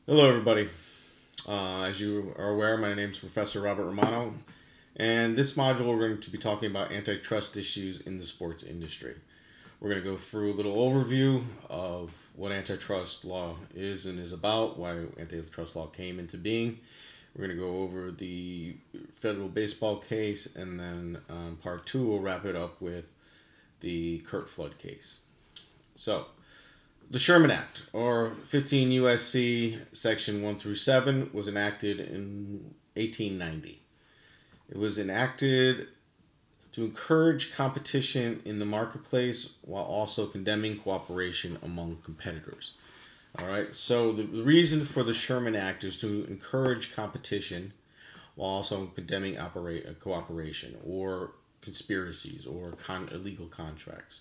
Hello, everybody. As you are aware, my name is Professor Robert Romano, and this module we're going to be talking about antitrust issues in the sports industry. We're going to go through a little overview of what antitrust law is and is about, why antitrust law came into being. We're going to go over the federal baseball case, and then part two we'll wrap it up with the Curt Flood case. So, the Sherman Act, or 15 U.S.C. Section 1 through 7, was enacted in 1890. It was enacted to encourage competition in the marketplace while also condemning cooperation among competitors. All right, so the reason for the Sherman Act is to encourage competition while also condemning cooperation or conspiracies or illegal contracts.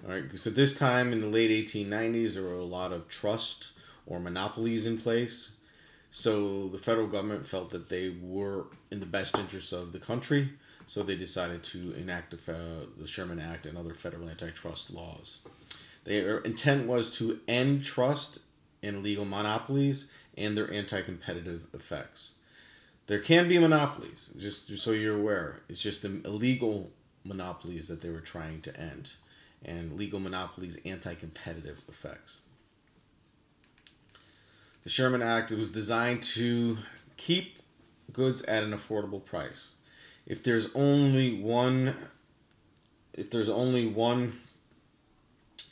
All right, because at this time in the late 1890s, there were a lot of trust or monopolies in place. So the federal government felt that they were in the best interest of the country. So they decided to enact the Sherman Act and other federal antitrust laws. Their intent was to end trust and illegal monopolies and their anti-competitive effects. There can be monopolies, just so you're aware. It's just the illegal monopolies that they were trying to end, and legal monopolies' anti-competitive effects. The Sherman Act was designed to keep goods at an affordable price. If there's only one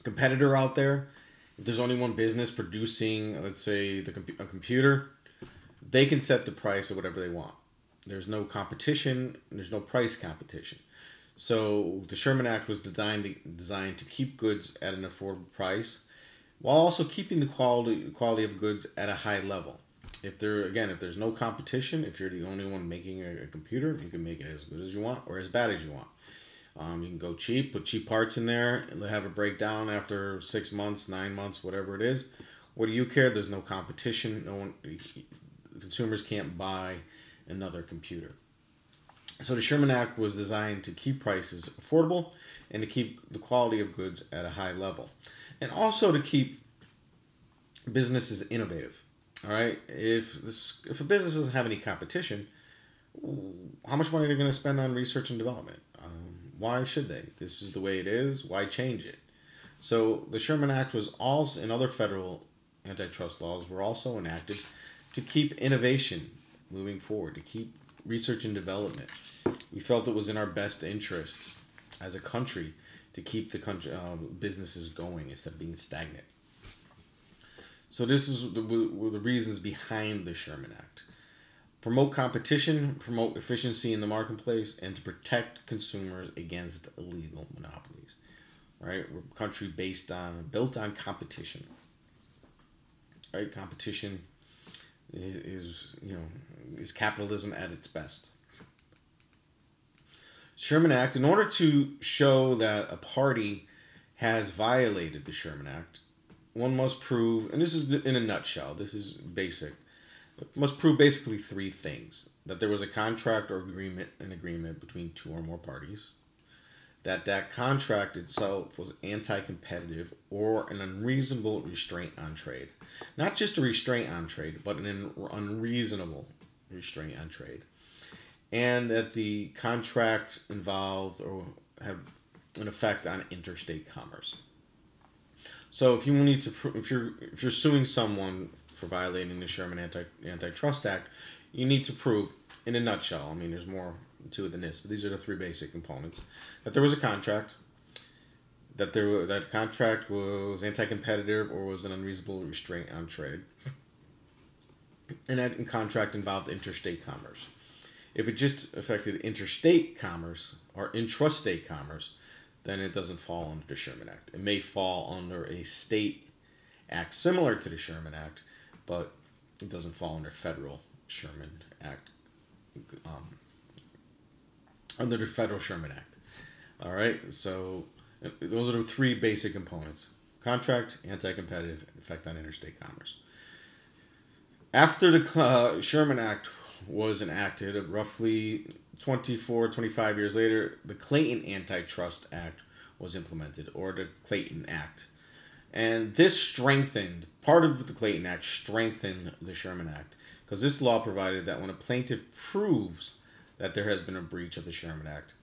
competitor out there, if there's only one business producing, let's say, a computer, they can set the price of whatever they want. There's no competition, and there's no price competition. So the Sherman Act was designed to keep goods at an affordable price, while also keeping the quality of goods at a high level. If there's no competition, if you're the only one making a computer, you can make it as good as you want or as bad as you want. You can go cheap, put cheap parts in there, and have a breakdown after 6 months, 9 months, whatever it is. What do you care? There's no competition. Consumers can't buy another computer. So the Sherman Act was designed to keep prices affordable and to keep the quality of goods at a high level. And also to keep businesses innovative. All right? If a business doesn't have any competition, how much money are they going to spend on research and development? Why should they? This is the way it is. Why change it? So the Sherman Act was also, and other federal antitrust laws were also enacted to keep innovation moving forward, to keep research and development. We felt it was in our best interest as a country to keep the country businesses going instead of being stagnant. So this were the reasons behind the Sherman Act. Promote competition, promote efficiency in the marketplace, and to protect consumers against illegal monopolies. Right? We're a country built on competition. Right? Competition is capitalism at its best. Sherman Act, in order to show that a party has violated the Sherman Act, one must prove, and this is in a nutshell, this is basic, must prove basically three things: that there was a contract or an agreement between two or more parties, that contract itself was anti-competitive or an unreasonable restraint on trade. Not just a restraint on trade, but an unreasonable restraint on trade. And that the contract involved or had an effect on interstate commerce. So if you're suing someone for violating the Sherman Antitrust Act, you need to prove, in a nutshell, there's more to it than this, but these are the three basic components: that there was a contract, that contract was anti-competitive or was an unreasonable restraint on trade, and that contract involved interstate commerce. If it just affected interstate commerce or intrastate commerce, then it doesn't fall under the Sherman Act. It may fall under a state act similar to the Sherman Act, but it doesn't fall under federal Sherman Act, under the federal Sherman Act. All right, so those are the three basic components: contract, anti-competitive, effect on interstate commerce. After the Sherman Act was enacted, roughly 25 years later, the Clayton Antitrust Act was implemented, or the Clayton Act. And this strengthened, part of the Clayton Act strengthened the Sherman Act, because this law provided that when a plaintiff proves that there has been a breach of the Sherman Act,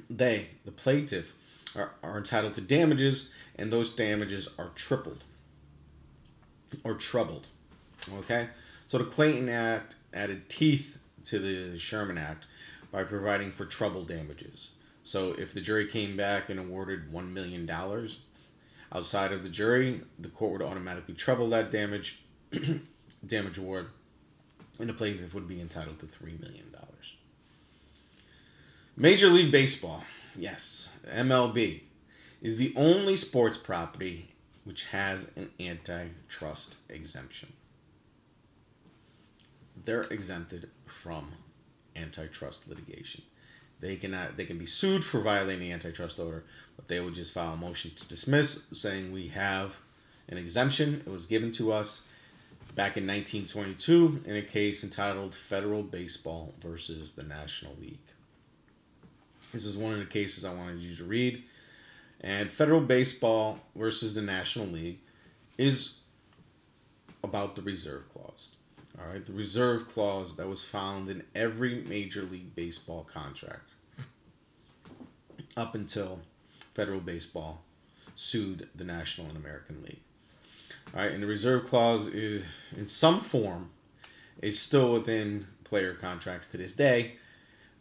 the plaintiff, are entitled to damages, and those damages are tripled or trebled. Okay? So the Clayton Act added teeth to the Sherman Act by providing for treble damages. So if the jury came back and awarded $1 million outside of the jury, the court would automatically treble that damage award, and the plaintiff would be entitled to $3 million. Major League Baseball, yes, MLB, is the only sports property which has an antitrust exemption. They're exempted from antitrust litigation. They can be sued for violating the antitrust order, but they would just file a motion to dismiss, saying we have an exemption. It was given to us back in 1922 in a case entitled Federal Baseball versus the National League. This is one of the cases I wanted you to read. And Federal Baseball versus the National League is about the reserve clause. All right, the reserve clause that was found in every Major League Baseball contract up until Federal Baseball sued the National and American League. All right, and the reserve clause is, in some form, is still within player contracts to this day,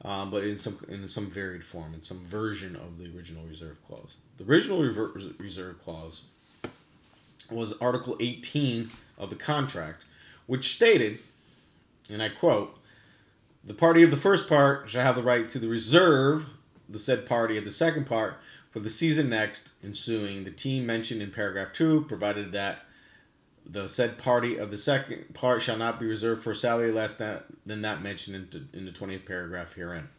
but in some varied form, in some version of the original reserve clause. The original reserve clause was Article 18 of the contract, which stated, and I quote, "The party of the first part shall have the right to the reserve the said party of the second part for the season next ensuing the team mentioned in paragraph 2, provided that the said party of the second part shall not be reserved for salary less than that mentioned in the 20th paragraph herein."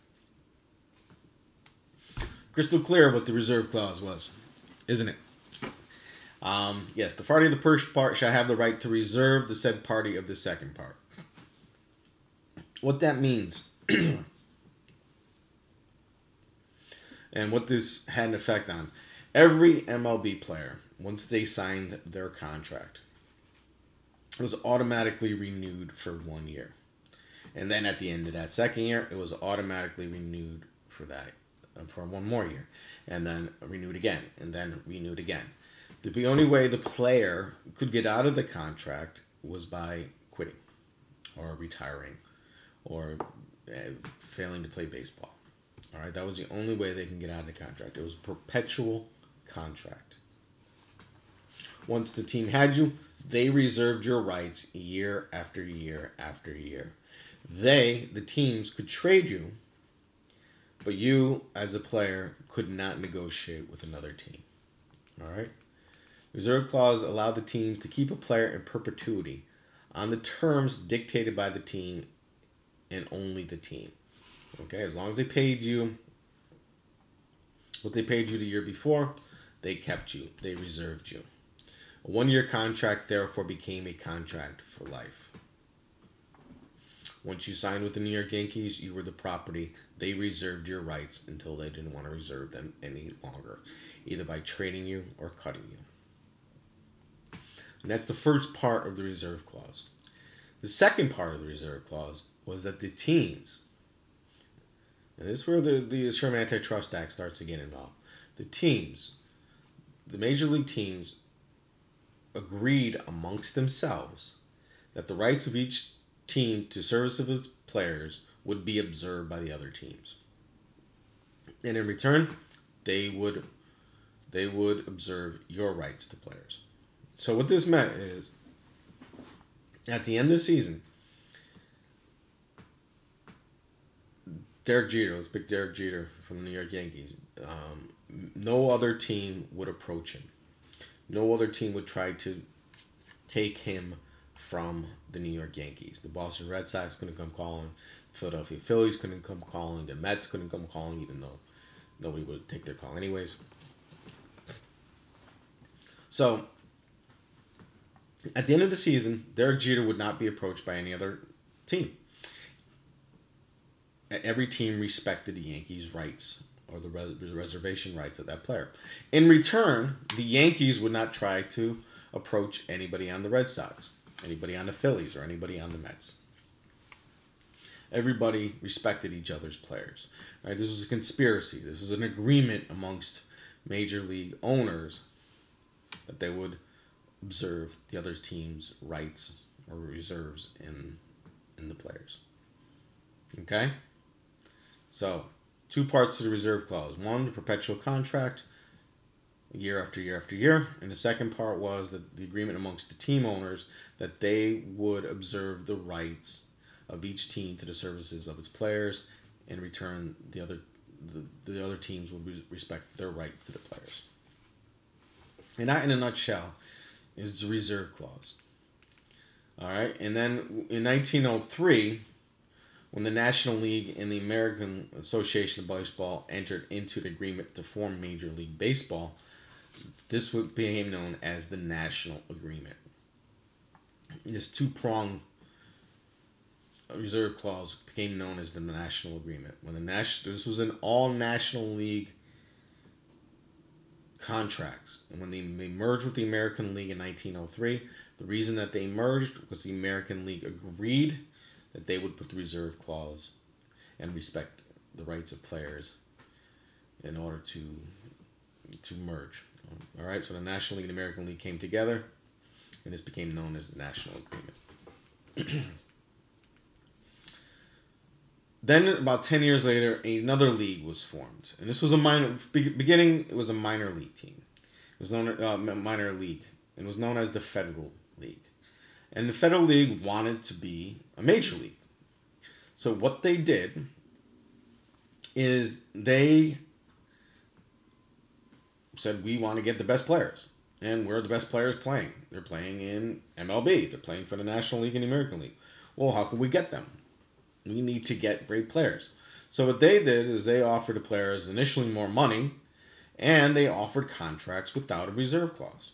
Crystal clear what the reserve clause was, isn't it? Yes, the party of the first part shall have the right to reserve the said party of the second part. What that means, and what this had an effect on, every MLB player, once they signed their contract, was automatically renewed for 1 year. And then at the end of that second year, it was automatically renewed for one more year. And then renewed again, and then renewed again. The only way the player could get out of the contract was by quitting or retiring or failing to play baseball. All right, that was the only way they can get out of the contract. It was a perpetual contract. Once the team had you, they reserved your rights year after year after year. The teams, could trade you, but you, as a player, could not negotiate with another team. All right? Reserve clause allowed the teams to keep a player in perpetuity on the terms dictated by the team and only the team. Okay, as long as they paid you what they paid you the year before, they kept you. They reserved you. A 1-year contract, therefore, became a contract for life. Once you signed with the New York Yankees, you were the property. They reserved your rights until they didn't want to reserve them any longer, either by trading you or cutting you. And that's the first part of the reserve clause. The second part of the reserve clause was that the teams, and this is where the Sherman Antitrust Act starts to get involved. The teams, the major league teams, agreed amongst themselves that the rights of each team to service of its players would be observed by the other teams. And in return, they would observe your rights to players. So what this meant is, at the end of the season, Derek Jeter, let's pick Derek Jeter from the New York Yankees. No other team would approach him. No other team would try to take him from the New York Yankees. The Boston Red Sox couldn't come calling. The Philadelphia Phillies couldn't come calling. The Mets couldn't come calling, even though nobody would take their call anyways. So, at the end of the season, Derek Jeter would not be approached by any other team. Every team respected the Yankees' rights or the reservation rights of that player. In return, the Yankees would not try to approach anybody on the Red Sox, anybody on the Phillies, or anybody on the Mets. Everybody respected each other's players. Right? This was a conspiracy. This was an agreement amongst major league owners that they would observe the other team's rights or reserves in the players. Okay? So, two parts to the reserve clause. One, the perpetual contract, year after year after year. And the second part was that the agreement amongst the team owners that they would observe the rights of each team to the services of its players. In return, the other teams would respect their rights to the players. And that, in a nutshell, is the reserve clause. All right? And then in 1903, when the National League and the American Association of Baseball entered into the agreement to form Major League Baseball, this became known as the National Agreement. This two-pronged reserve clause became known as the National Agreement. This was an all-National League contracts. And when they merged with the American League in 1903, the reason that they merged was the American League agreed that they would put the reserve clause and respect the rights of players in order to merge. All right, so the National League and American League came together, and this became known as the National Agreement. Then, about 10 years later, another league was formed, and this was a beginning. It was a minor league team. It was known minor league, and it was known as the Federal League. And the Federal League wanted to be a major league. So what they did is they said, we want to get the best players. And where are the best players playing? They're playing in MLB. They're playing for the National League and the American League. Well, how can we get them? We need to get great players. So what they did is they offered the players initially more money, and they offered contracts without a reserve clause.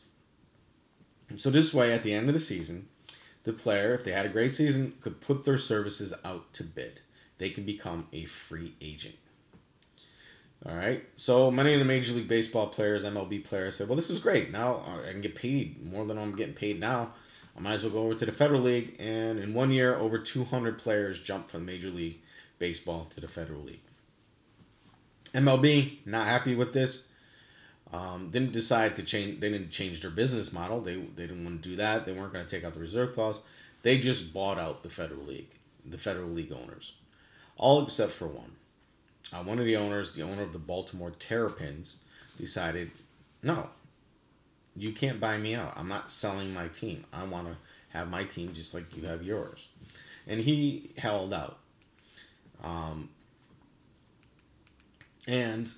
So this way, at the end of the season, the player, if they had a great season, could put their services out to bid. They can become a free agent. All right. So many of the Major League Baseball players, MLB players, said, well, this is great. Now I can get paid more than I'm getting paid now. I might as well go over to the Federal League. And in 1 year, over 200 players jumped from Major League Baseball to the Federal League. MLB, not happy with this. Didn't decide to change. They didn't change their business model. They didn't want to do that. They weren't going to take out the reserve clause. They just bought out the Federal League owners, all except for one. One of the owners, the owner of the Baltimore Terrapins, decided, no, you can't buy me out. I'm not selling my team. I want to have my team just like you have yours. And he held out. And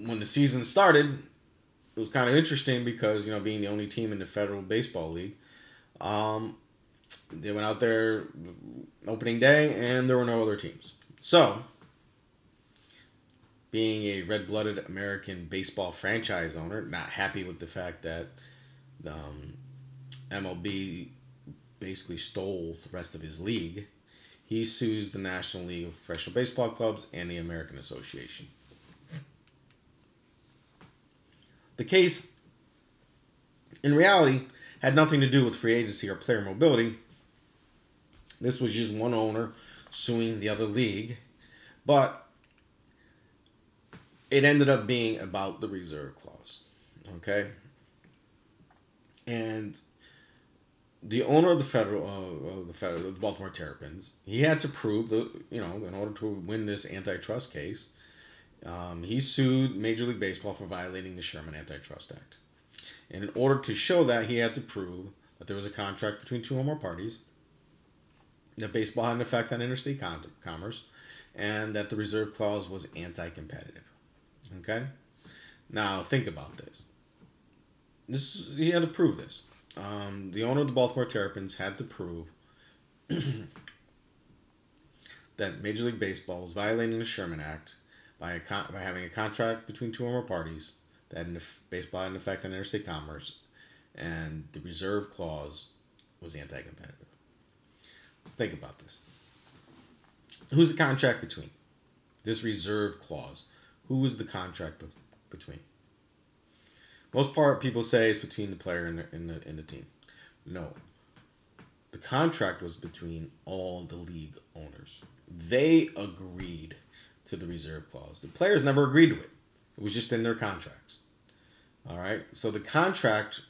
when the season started, it was kind of interesting because, being the only team in the Federal Baseball League, they went out there opening day and there were no other teams. So, being a red-blooded American baseball franchise owner, not happy with the fact that MLB basically stole the rest of his league, he sues the National League of Professional Baseball Clubs and the American Association. The case, in reality, had nothing to do with free agency or player mobility. This was just one owner suing the other league, but it ended up being about the reserve clause, okay? And the owner of the Baltimore Terrapins, he had to prove that, in order to win this antitrust case, he sued Major League Baseball for violating the Sherman Antitrust Act. And in order to show that, he had to prove that there was a contract between two or more parties, that baseball had an effect on interstate commerce, and that the reserve clause was anti-competitive. Okay? Now, think about this. He had to prove this. The owner of the Baltimore Terrapins had to prove that Major League Baseball was violating the Sherman Act by having a contract between two or more parties that baseball had an effect on interstate commerce, and the reserve clause was anti-competitive. Let's think about this. Who's the contract between? This reserve clause. Who was the contract between? Most part, people say it's between the player and the team. No. The contract was between all the league owners. They agreed to the reserve clause. The players never agreed to it. It was just in their contracts. All right? So the contract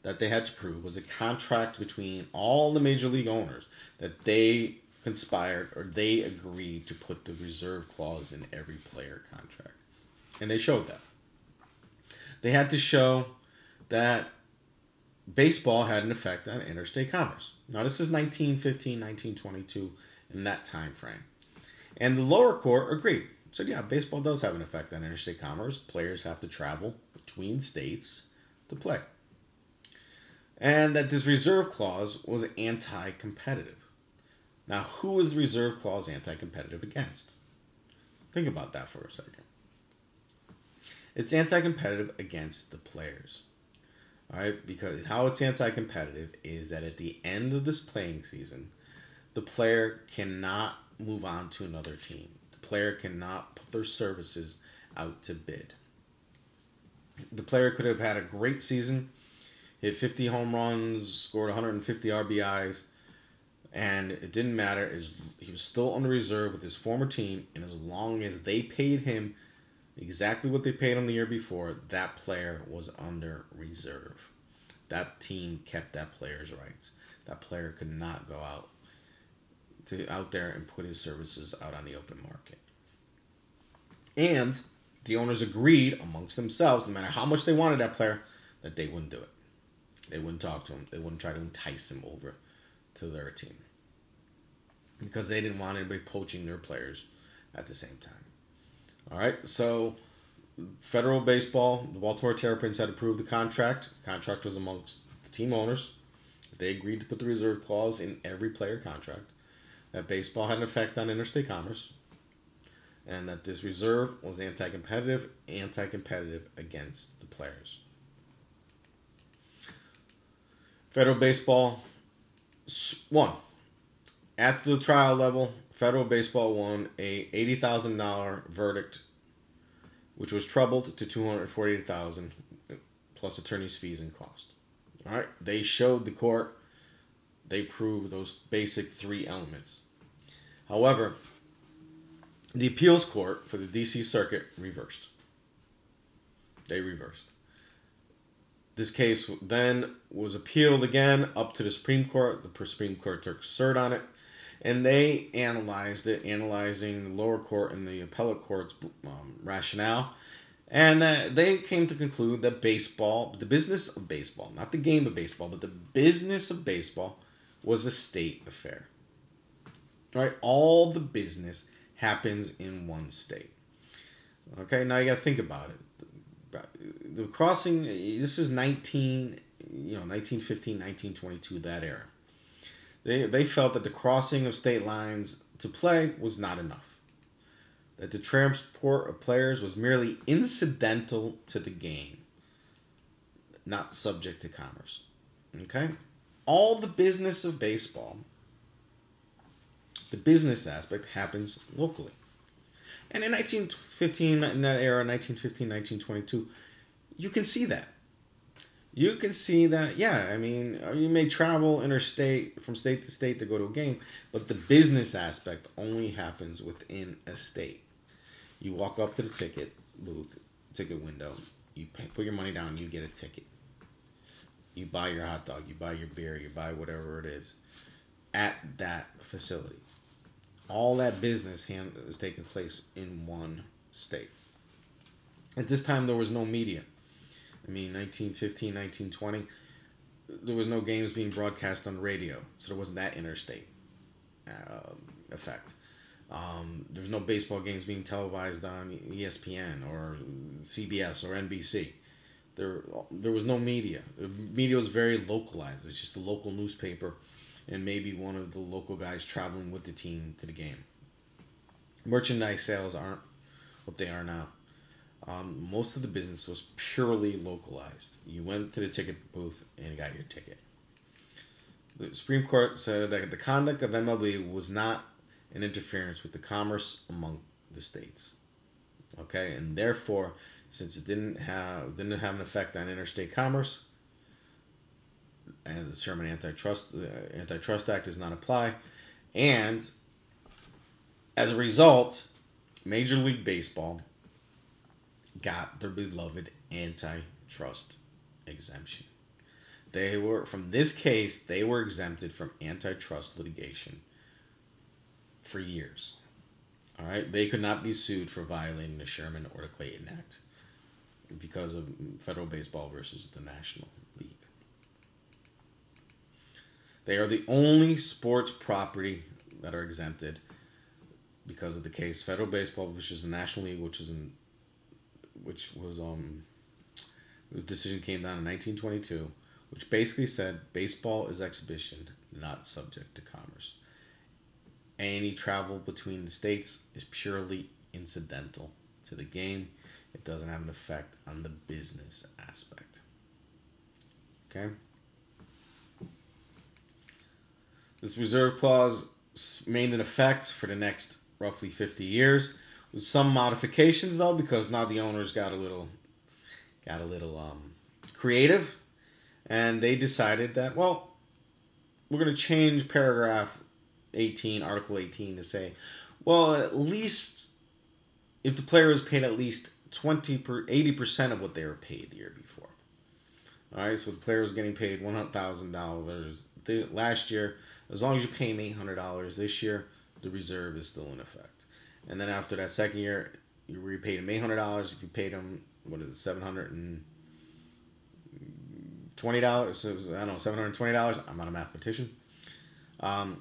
that they had to prove was a contract between all the major league owners that they conspired or they agreed to put the reserve clause in every player contract. And they showed that. They had to show that baseball had an effect on interstate commerce. Now, this is 1915, 1922, in that time frame. And the lower court agreed. Said, yeah, baseball does have an effect on interstate commerce. Players have to travel between states to play. And that this reserve clause was anti-competitive. Now, who was the reserve clause anti-competitive against? Think about that for a second. It's anti-competitive against the players. All right, because how it's anti-competitive is that at the end of this playing season, the player cannot move on to another team. The player cannot put their services out to bid. The player could have had a great season, hit 50 home runs, scored 150 RBIs, and it didn't matter. He was still on the reserve with his former team, and as long as they paid him exactly what they paid him the year before, that player was under reserve. That team kept that player's rights. That player could not go out there and put his services out on the open market. And the owners agreed amongst themselves, no matter how much they wanted that player, that they wouldn't do it. They wouldn't talk to him. They wouldn't try to entice him over to their team. Because they didn't want anybody poaching their players at the same time. All right, so federal baseball, the Baltimore Terrapins had approved the contract. The contract was amongst the team owners. They agreed to put the reserve clause in every player contract. That baseball had an effect on interstate commerce. And that this reserve was anti-competitive against the players. Federal baseball won. At the trial level, federal baseball won a $80,000 verdict, which was trebled to $248,000 plus attorney's fees and cost. All right, they showed the court, they proved those basic three elements. However, the appeals court for the D.C. Circuit reversed. They reversed. This case then was appealed again up to the Supreme Court. The Supreme Court took cert on it. And they analyzed it, analyzing the lower court and the appellate court's rationale. And they came to conclude that baseball, the business of baseball, not the game of baseball, but the business of baseball was a state affair. All right, all the business happens in one state. Okay, now you got to think about it. The crossing, this is 1915, 1922, that era. They felt that the crossing of state lines to play was not enough. That the transport of players was merely incidental to the game, not subject to commerce. Okay? All the business of baseball, the business aspect, happens locally. And in 1915, in that era, 1915, 1922, you can see that. You can see that, yeah, I mean, you may travel interstate from state to state to go to a game, but the business aspect only happens within a state. You walk up to the ticket booth, ticket window, you put your money down, you get a ticket. You buy your hot dog, you buy your beer, you buy whatever it is at that facility. All that business is taking place in one state. At this time, there was no media. I mean, 1915, 1920, there was no games being broadcast on the radio, so there wasn't that interstate effect. There's no baseball games being televised on ESPN or CBS or NBC. There was no media. The media was very localized. It was just a local newspaper and maybe one of the local guys traveling with the team to the game. Merchandise sales aren't what they are now. Most of the business was purely localized. You went to the ticket booth and you got your ticket. The Supreme Court said that the conduct of MLB was not an interference with the commerce among the states. Okay, and therefore, since it didn't have an effect on interstate commerce, and the Sherman Antitrust Act does not apply, and as a result, Major League Baseball got their beloved antitrust exemption. They were, from this case, they were exempted from antitrust litigation for years. All right, they could not be sued for violating the Sherman or the Clayton Act because of federal baseball versus the National League. They are the only sports property that are exempted because of the case federal baseball versus the National League, the decision came down in 1922, which basically said baseball is exhibition, not subject to commerce. Any travel between the states is purely incidental to the game. It doesn't have an effect on the business aspect. Okay? This reserve clause remained in effect for the next roughly 50 years, with some modifications though, because now the owners got a little creative, and they decided that, well, we're going to change paragraph 18, Article 18, to say, well, at least if the player is paid at least 80% of what they were paid the year before. All right, so the player was getting paid $100,000 last year. As long as you pay him $800 this year, the reserve is still in effect. And then after that second year, you repaid him $800. If you paid him, $720? So, I don't know, $720. I'm not a mathematician. Or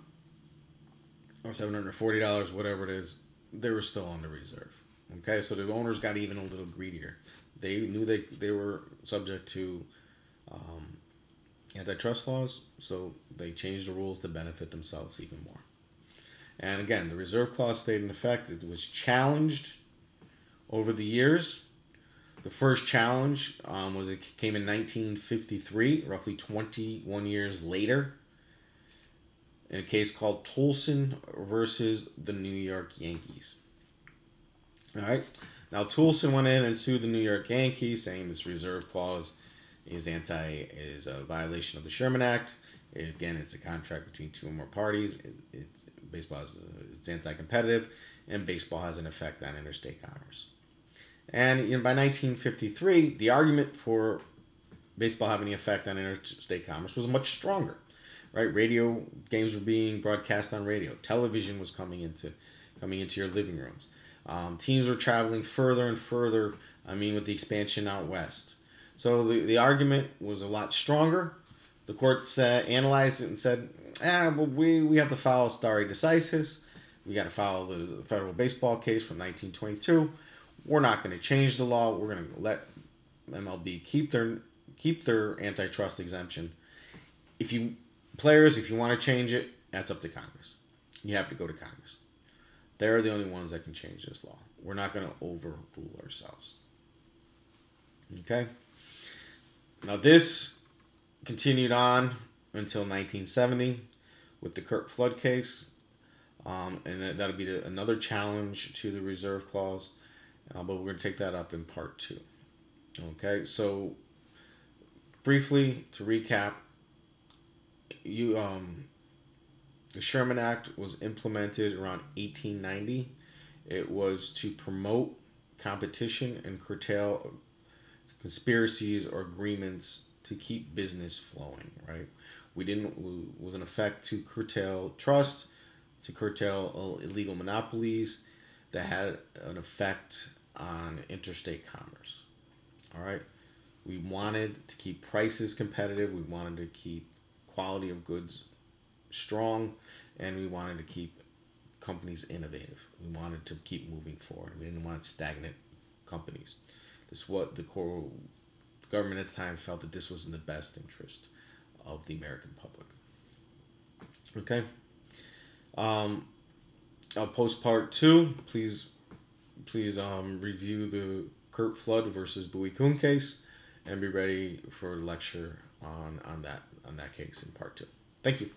$740, whatever it is, they were still on the reserve. Okay, so the owners got even a little greedier. They knew they were subject to antitrust laws, so they changed the rules to benefit themselves even more. And again, the reserve clause stayed in effect. It was challenged over the years. The first challenge came in 1953, roughly 21 years later, in a case called Tolson versus the New York Yankees. All right. Now, Tolson went in and sued the New York Yankees, saying this reserve clause is a violation of the Sherman Act. Again, it's a contract between two or more parties. It's anti-competitive, and baseball has an effect on interstate commerce. And by 1953, the argument for baseball having an effect on interstate commerce was much stronger. Right, radio games were being broadcast on radio. Television was coming into your living rooms. Teams were traveling further and further. With the expansion out west. So the argument was a lot stronger. The courts analyzed it and said, we have to follow stare decisis. We got to follow the federal baseball case from 1922. We're not going to change the law. We're going to let MLB keep their antitrust exemption. If you want to change it, that's up to Congress. You have to go to Congress. They're the only ones that can change this law. We're not going to overrule ourselves. Okay? Now, this continued on until 1970 with the Kurt Flood case. And that'll be another challenge to the reserve clause. But we're going to take that up in part 2. Okay? So, briefly, to recap, the Sherman Act was implemented around 1890. It was to promote competition and curtail conspiracies or agreements to keep business flowing, right? Was in effect to curtail trust, to curtail illegal monopolies that had an effect on interstate commerce. All right? We wanted to keep prices competitive. We wanted to keep quality of goods strong, and we wanted to keep companies innovative. We wanted to keep moving forward. We didn't want stagnant companies. This is what the core government at the time felt, that this was in the best interest of the American public. Okay. I'll post part 2. Please review the Kurt Flood versus Bowie Kuhn case, and be ready for a lecture on that case in part 2. Thank you.